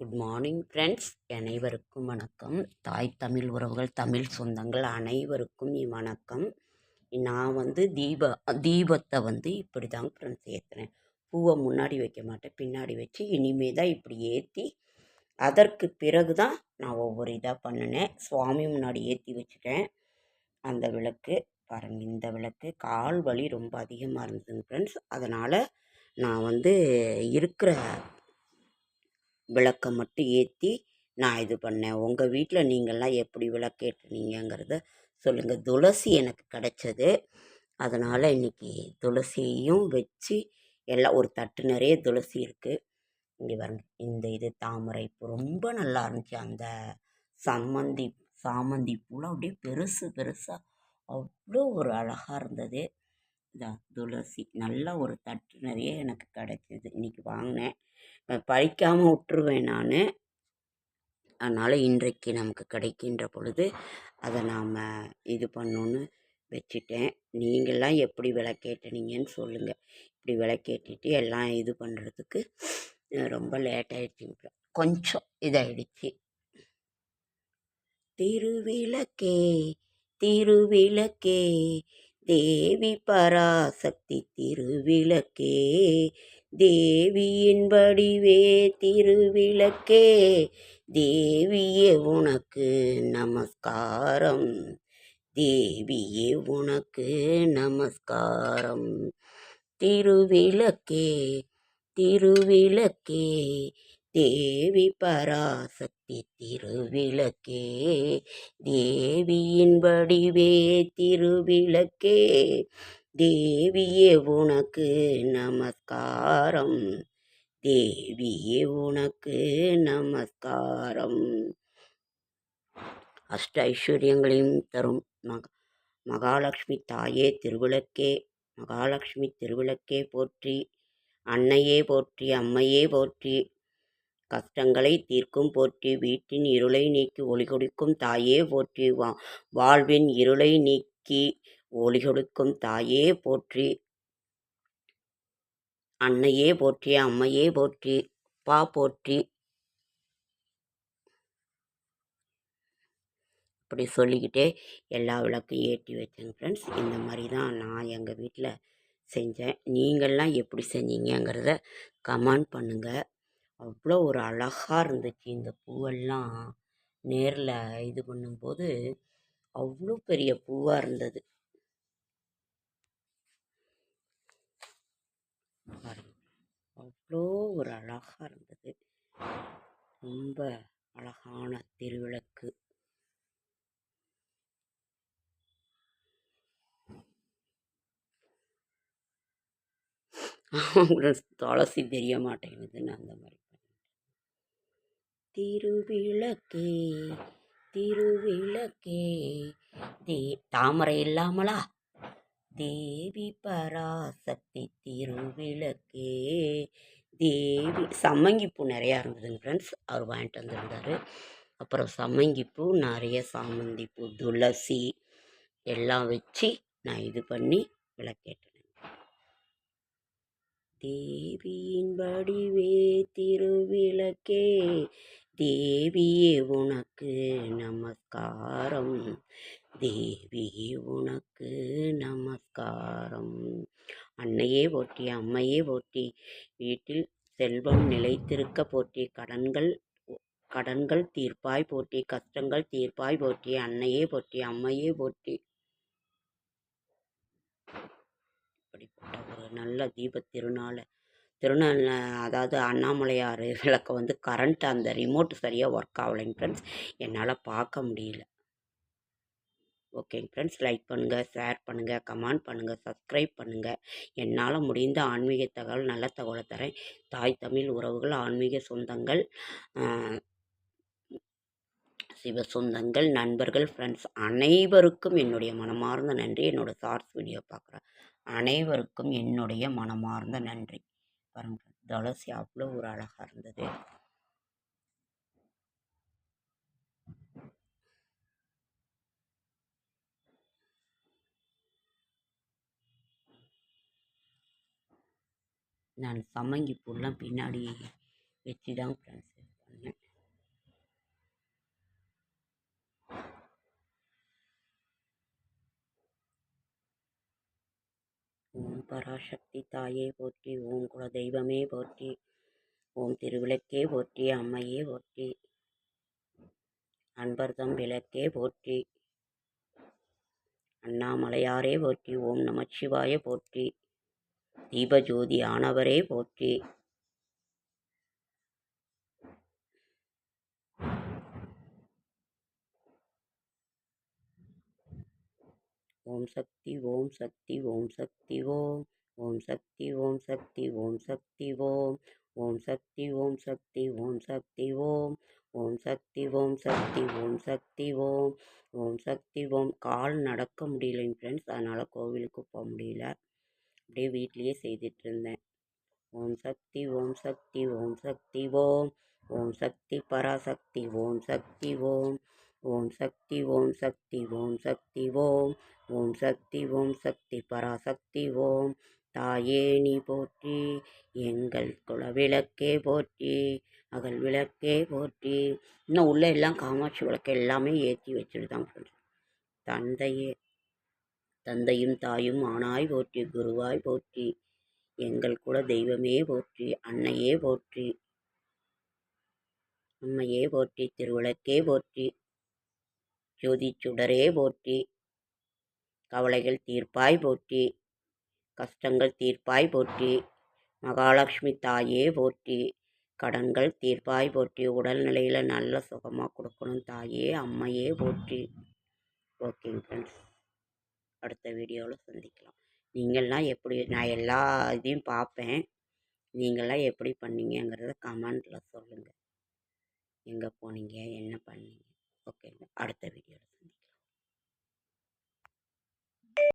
Good morning friends, அனைவருக்கும் வணக்கம். தாய் தமிழ் உறவுகள், தமிழ் சொந்தங்கள் அனைவருக்கும் வணக்கம். நான் தீபத்தை இப்படி தாங்க ஃப்ரெண்ட்ஸ் ஏற்றுறேன். பூவை முன்னாடி வைக்க மாட்டேன், பின்னாடி வச்சு இனிமே தான் இப்படி ஏற்றி அதற்கு பிறகு தான் நான் ஒவ்வொரு இதாக பண்ணினேன். சுவாமி முன்னாடி ஏற்றி வச்சுட்டேன். அந்த விளக்கு பாருங்கள், இந்த விளக்கு கால் வலி ரொம்ப அதிகமாக இருந்ததுங்க ஃப்ரெண்ட்ஸ். அதனால் நான் இருக்கிற விளக்கை மட்டும் ஏற்றி நான் இது பண்ணேன். உங்கள் வீட்டில் நீங்கள்லாம் எப்படி விளக்கேற்றுனீங்கங்கிறத சொல்லுங்கள். துளசி எனக்கு கிடச்சது, அதனால் இன்றைக்கி துளசியையும் வச்சு எல்லாம் ஒரு தட்டு நிறைய துளசி இருக்குது. இங்கே பாருங்க, இந்த இது தாமரை பூ ரொம்ப நல்லா இருந்துச்சு. அந்த சாமந்தி பூலாம் அப்படியே பெருசு பெருசாக அவ்வளோ ஒரு அழகாக இருந்தது. துளசி நல்லா ஒரு தட்டு நிறைய எனக்கு கிடச்சிது. இன்றைக்கி வாங்கினேன், பறிக்காமல் விட்டுருவேன் நான். அதனால் இன்றைக்கு நமக்கு கிடைக்கின்ற பொழுது அதை நாம் இது பண்ணணுன்னு வச்சுட்டேன். நீங்கள்லாம் எப்படி விளக்கேற்றினீங்கன்னு சொல்லுங்கள். இப்படி விளக்கேற்றிட்டு எல்லாம் இது பண்ணுறதுக்கு ரொம்ப லேட் ஆகிடுச்சிங்க, கொஞ்சம் இதாகிடுச்சு. திருவிளக்கே திருவிளக்கே தேவி பராசக்தி திருவிளக்கே, தேவியின் வடிவே திருவிளக்கே, தேவியே உனக்கு நமஸ்காரம், தேவியே உனக்கு நமஸ்காரம். திருவிளக்கே திருவிளக்கே தேவி பராசக்தி திருவிளக்கே, தேவியின் வடிவே திருவிளக்கே, தேவியே உனக்கு நமஸ்காரம், தேவியே உனக்கு நமஸ்காரம். அஷ்ட ஐஸ்வர்யங்களையும் தரும் மகாலட்சுமி தாயே திருவிளக்கே, மகாலட்சுமி திருவிளக்கே போற்றி, அன்னையே போற்றி, அம்மையே போற்றி, கஷ்டங்களை தீர்க்கும் போற்றி, வீட்டின் இருளை நீக்கி ஒளி கொடுக்கும் தாயே போற்றி, வாழ்வின் இருளை நீக்கி ஒளி கொடுக்கும் தாயே போற்றி, அன்னையே போற்றி, அம்மையே போற்றி, அப்பா போற்றி. இப்படி சொல்லிக்கிட்டே எல்லா விளக்கும் ஏற்றி வச்சேங்க ஃப்ரெண்ட்ஸ். இந்த மாதிரி தான் நான் எங்கள் வீட்டில் செஞ்சேன். நீங்கள்லாம் எப்படி செஞ்சீங்கங்கிறத கமெண்ட் பண்ணுங்கள். அவ்வளோ ஒரு அழகாக இருந்துச்சு. இந்த பூவெல்லாம் நேரில் இது பண்ணும்போது அவ்வளோ பெரிய பூவாக இருந்தது. அவ்வளோ ஒரு அழகாக இருந்தது. ரொம்ப அழகான திருவிளக்கு. துளசி தெரிய மாட்டேங்குதுன்னு அந்த மாதிரி. திருவிளக்கே திருவிளக்கே தாமரை இல்லாமலா, தேவி பராசக்தி திருவிளக்கே, தேவி. சம்மங்கிப்பூ நிறையா இருந்ததுங்க ஃப்ரெண்ட்ஸ், அவர் வாங்கிட்டு வந்திருந்தார். அப்புறம் சம்மங்கிப்பூ நிறைய, சாமந்திப்பூ, துளசி எல்லாம் வச்சு நான் இது பண்ணி விளக்கேற்றினேன். தேவியின் வடிவே திருவிளக்கே, தேவியே உனக்கு நமஸ்காரம், தேவியே உனக்கு நமஸ்காரம். அன்னையே போற்றி, அம்மையே போற்றி, வீட்டில் செல்வம் நிலைத்திருக்க போற்றி, கடன்கள் தீர்ப்பாய் போற்றி, கஷ்டங்கள் தீர்ப்பாய் போற்றி, அன்னையே போற்றி, அம்மையே போற்றி. இப்படிப்பட்ட ஒரு நல்ல திருநாள், அதாவது அண்ணாமலையார் விளக்க கரண்ட் அந்த ரிமோட் சரியாக ஒர்க் ஆகலைங்க ஃப்ரெண்ட்ஸ், என்னால் பார்க்க முடியல. ஓகேங்க ஃப்ரெண்ட்ஸ், லைக் பண்ணுங்கள், ஷேர் பண்ணுங்கள், கமெண்ட் பண்ணுங்கள், சப்ஸ்கிரைப் பண்ணுங்கள். என்னால் முடிந்த ஆன்மீக தகவல், நல்ல தகவலை தரேன். தாய் தமிழ் உறவுகள், ஆன்மீக சொந்தங்கள், சிவ சொந்தங்கள், நண்பர்கள், ஃப்ரெண்ட்ஸ் அனைவருக்கும் என்னுடைய மனமார்ந்த நன்றி. என்னோட ஷார்ட்ஸ் வீடியோ பார்க்குற அனைவருக்கும் என்னுடைய மனமார்ந்த நன்றி. பாருங்க, துளசி அவ்வளோ ஒரு அழகாக இருந்தது. நான் சம்மங்கி பூலாம் பின்னாடி வச்சு தான் ஃப்ரெண்ட்ஸ் பண்ணேன். ஓம் பராசக்தி தாயே போற்றி, ஓம் குலதெய்வமே போற்றி, ஓம் திருவிளக்கே போற்றி, அம்மையே போற்றி, அன்பர்தம் விளக்கே போற்றி, அண்ணாமலையாரே போற்றி, ஓம் நமச்சிவாய போற்றி, தீபஜோதி ஆனவரே போற்றி. ஓம் சக்தி ஓம் சக்தி ஓம் சக்தி ஓம் ஓம் சக்தி ஓம் சக்தி ஓம் சக்தி ஓம் ஓம் சக்தி ஓம் சக்தி ஓம் சக்தி ஓம் ஓம் சக்தி ஓம் சக்தி ஓம் சக்தி ஓம் ஓம் சக்தி ஓம். கால் நடக்க முடியலைங்க ஃப்ரெண்ட்ஸ், அதனால் கோவிலுக்கு போக முடியல, அப்படியே வீட்லேயே செய்துட்டு இருந்தேன். ஓம் சக்தி ஓம் சக்தி ஓம் சக்தி ஓம் ஓம் சக்தி பராசக்தி ஓம் சக்தி ஓம் ஓம் சக்தி ஓம் சக்தி ஓம் சக்தி ஓம் ஓம் சக்தி ஓம் சக்தி பராசக்தி ஓம். தாயே நீ போற்றி, எங்கள் குலவிளக்கே போற்றி, அகல் விளக்கே போற்றி. இன்னும் உள்ள எல்லாம் காமாட்சி விளக்கு எல்லாமே ஏற்றி வச்சுட்டு தான் தந்தையே தந்தையும் தாயும் ஆனாய் போற்றி, குருவாய் போற்றி, எங்கள் குல தெய்வமே போற்றி, அன்னையே போற்றி, அம்மையே போற்றி, திருவிளக்கே போற்றி, ஜோதி சுடரே போற்றி, கவலைகள் தீர்ப்பாய் போற்றி, கஷ்டங்கள் தீர்ப்பாய் போற்றி, மகாலட்சுமி தாயே போற்றி, கடன்கள் தீர்ப்பாய் போற்றி, உடல்நிலையில் நல்ல சுகமாக கொடுக்கணும் தாயே, அம்மையே போற்றி. ஓகேங்க ஃப்ரெண்ட்ஸ், அடுத்த வீடியோவில் சந்திக்கலாம். நீங்கள்லாம் எப்படி, நான் எல்லா இதையும் பார்ப்பேன், நீங்களாம் எப்படி பண்ணீங்கங்கிறத கமெண்டில் சொல்லுங்கள். எங்கே போனீங்க, என்ன பண்ணீங்க? ஓகேங்க, அடுத்த வீடியோவில்.